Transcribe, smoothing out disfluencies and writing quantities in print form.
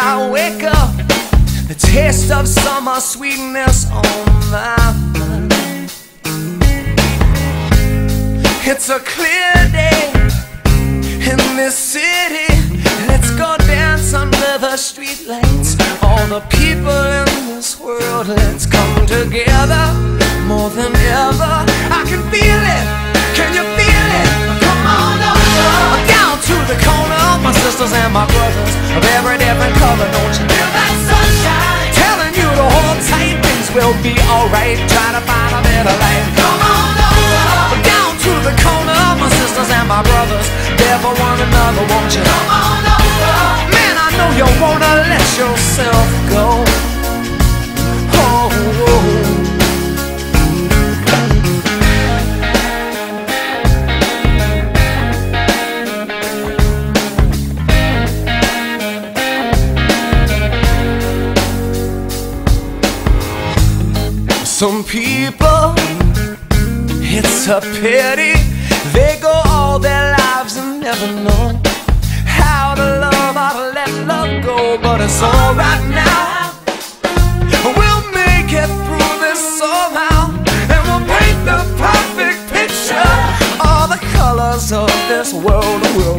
I wake up, the taste of summer sweetness on my mind. It's a clear day in this city. Let's go dance under the streetlights. All the people in this world, let's come together more than ever. I can feel it. Can you feel it? Come on over. Down to the corner, my sisters and my brothers of every different color. Don't you feel that sunshine? Telling you to hold tight, things will be alright. Try to find a better life. Come on over. Down to the corner, my sisters and my brothers, there for one another, won't you? Come on over. Man, I know you wanna let yourself go. Oh, oh. Some people, it's a pity, they go all their lives and never know how to love, how to let love go. But it's alright now, we'll make it through this somehow, and we'll paint the perfect picture. All the colors of this world will